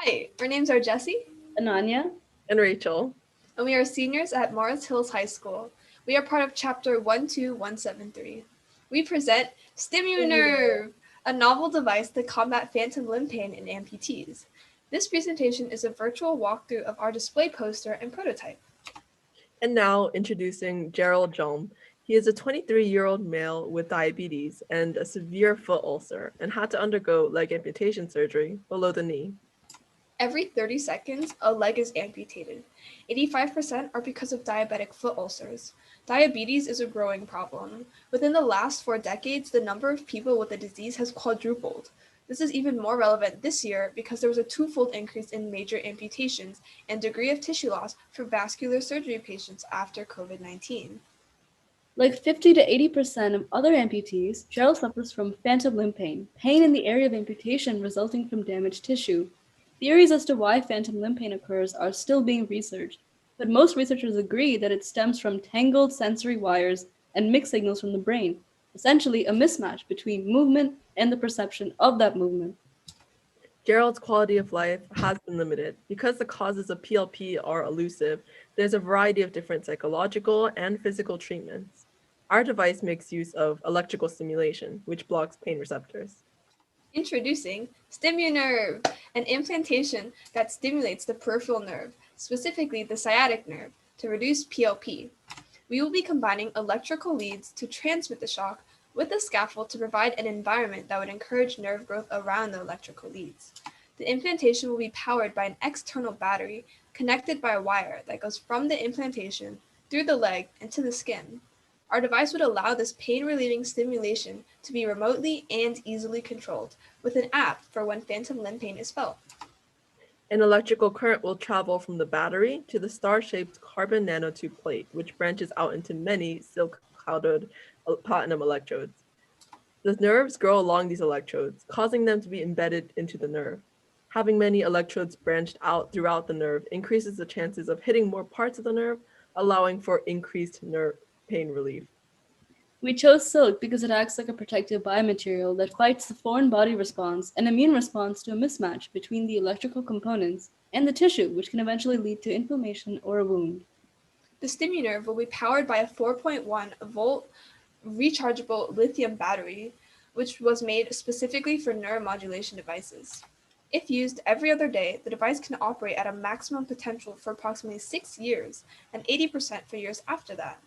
Hi, our names are Jessie Ananya. And Rachel. and we are seniors at Morris Hills High School. We are part of Chapter 12173. We present StimuNerve, a novel device to combat phantom limb pain in amputees. This presentation is a virtual walkthrough of our display poster and prototype. And now introducing Gerald Jom. He is a 23-year-old male with diabetes and a severe foot ulcer and had to undergo leg amputation surgery below the knee. Every 30 seconds, a leg is amputated. 85% are because of diabetic foot ulcers. Diabetes is a growing problem. Within the last 4 decades, the number of people with the disease has quadrupled. This is even more relevant this year because there was a twofold increase in major amputations and degree of tissue loss for vascular surgery patients after COVID-19. Like 50 to 80% of other amputees, Gerald suffers from phantom limb pain, pain in the area of amputation resulting from damaged tissue. Theories as to why phantom limb pain occurs are still being researched, but most researchers agree that it stems from tangled sensory wires and mixed signals from the brain, essentially a mismatch between movement and the perception of that movement. Gerald's quality of life has been limited. Because the causes of PLP are elusive, there's a variety of different psychological and physical treatments. Our device makes use of electrical stimulation, which blocks pain receptors. Introducing StimuNerve, an implantation that stimulates the peripheral nerve, specifically the sciatic nerve, to reduce PLP. We will be combining electrical leads to transmit the shock with a scaffold to provide an environment that would encourage nerve growth around the electrical leads. The implantation will be powered by an external battery connected by a wire that goes from the implantation through the leg and to the skin. Our device would allow this pain-relieving stimulation to be remotely and easily controlled with an app for when phantom limb pain is felt. An electrical current will travel from the battery to the star-shaped carbon nanotube plate, which branches out into many silk-clouded platinum electrodes. The nerves grow along these electrodes, causing them to be embedded into the nerve. Having many electrodes branched out throughout the nerve increases the chances of hitting more parts of the nerve, allowing for increased nerve pain relief. We chose silk because it acts like a protective biomaterial that fights the foreign body response and immune response to a mismatch between the electrical components and the tissue, which can eventually lead to inflammation or a wound. The StimuNerve will be powered by a 4.1-volt rechargeable lithium battery, which was made specifically for neuromodulation devices. If used every other day, the device can operate at a maximum potential for approximately 6 years and 80% for years after that.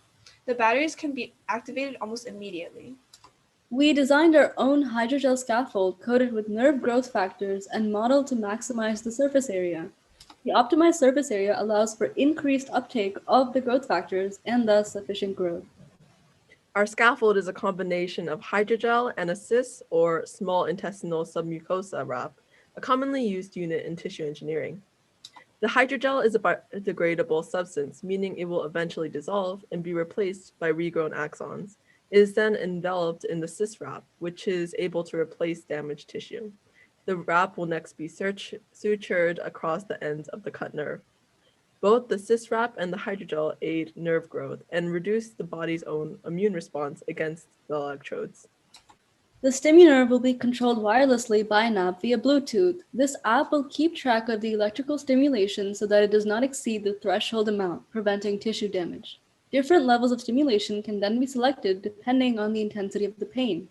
The batteries can be activated almost immediately. We designed our own hydrogel scaffold coated with nerve growth factors and modeled to maximize the surface area. The optimized surface area allows for increased uptake of the growth factors and thus sufficient growth. Our scaffold is a combination of hydrogel and a CIS, or small intestinal submucosa wrap, a commonly used unit in tissue engineering. The hydrogel is a biodegradable substance, meaning it will eventually dissolve and be replaced by regrown axons. It is then enveloped in the CIS wrap, which is able to replace damaged tissue. The wrap will next be sutured across the ends of the cut nerve. Both the CIS wrap and the hydrogel aid nerve growth and reduce the body's own immune response against the electrodes. The StimuNerve will be controlled wirelessly by an app via Bluetooth. This app will keep track of the electrical stimulation so that it does not exceed the threshold amount, preventing tissue damage. Different levels of stimulation can then be selected depending on the intensity of the pain.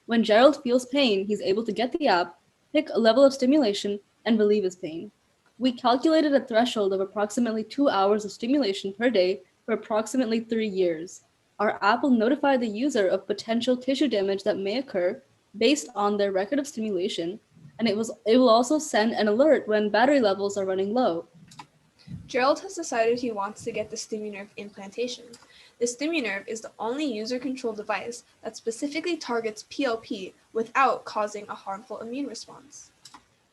When Gerald feels pain, he's able to get the app, pick a level of stimulation, and relieve his pain. We calculated a threshold of approximately 2 hours of stimulation per day for approximately 3 years. Our app will notify the user of potential tissue damage that may occur based on their record of stimulation, and it will also send an alert when battery levels are running low. Gerald has decided he wants to get the StimuNerve implantation. The StimuNerve is the only user-controlled device that specifically targets PLP without causing a harmful immune response.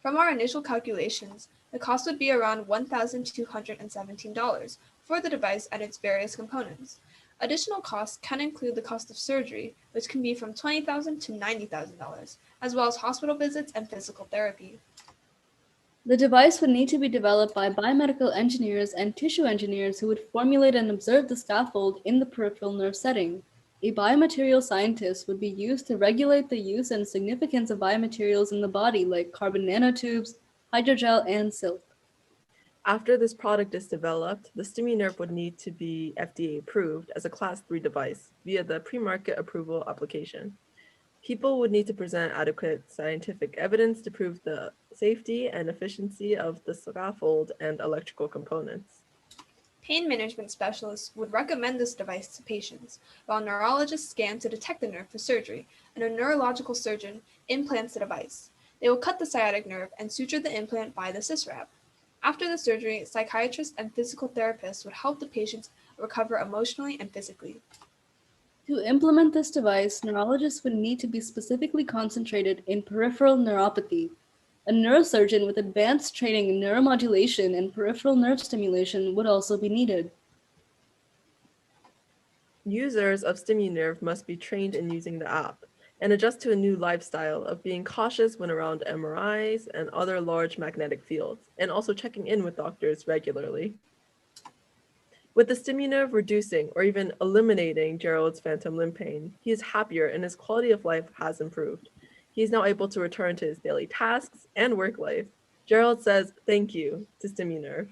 From our initial calculations, the cost would be around $1,217 for the device and its various components. Additional costs can include the cost of surgery, which can be from $20,000 to $90,000, as well as hospital visits and physical therapy. The device would need to be developed by biomedical engineers and tissue engineers who would formulate and observe the scaffold in the peripheral nerve setting. A biomaterial scientist would be used to regulate the use and significance of biomaterials in the body, like carbon nanotubes, hydrogel, and silk. After this product is developed, the StimuNerve would need to be FDA approved as a Class 3 device via the pre-market approval application. People would need to present adequate scientific evidence to prove the safety and efficiency of the scaffold and electrical components. Pain management specialists would recommend this device to patients, while neurologists scan to detect the nerve for surgery, and a neurological surgeon implants the device. They will cut the sciatic nerve and suture the implant by the syswrap. After the surgery, psychiatrists and physical therapists would help the patients recover emotionally and physically. To implement this device, neurologists would need to be specifically concentrated in peripheral neuropathy. A neurosurgeon with advanced training in neuromodulation and peripheral nerve stimulation would also be needed. Users of StimuNerve must be trained in using the app and adjust to a new lifestyle of being cautious when around MRIs and other large magnetic fields, and also checking in with doctors regularly. With the StimuNerve reducing or even eliminating Gerald's phantom limb pain, he is happier and his quality of life has improved. He is now able to return to his daily tasks and work life. Gerald says thank you to StimuNerve.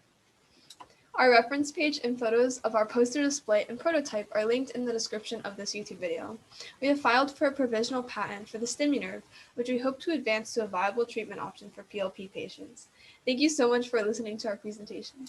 Our reference page and photos of our poster display and prototype are linked in the description of this YouTube video. We have filed for a provisional patent for the StimuNerve, which we hope to advance to a viable treatment option for PLP patients. Thank you so much for listening to our presentation.